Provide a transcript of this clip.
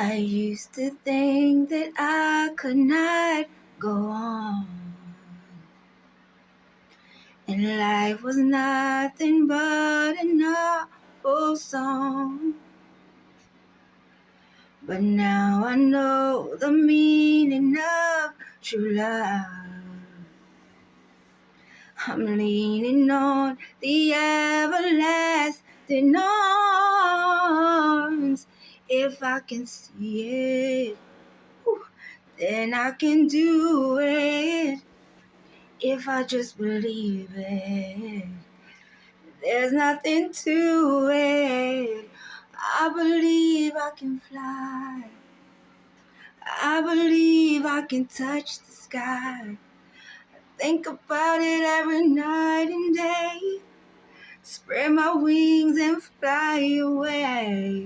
I used to think that I could not go on, and life was nothing but an awful song. But now I know the meaning of true love. I'm leaning on the everlasting arms. If I can see it, then I can do it. If I just believe it, there's nothing to it. I believe I can fly. I believe I can touch the sky. Think about it every night and day. Spread my wings and fly away.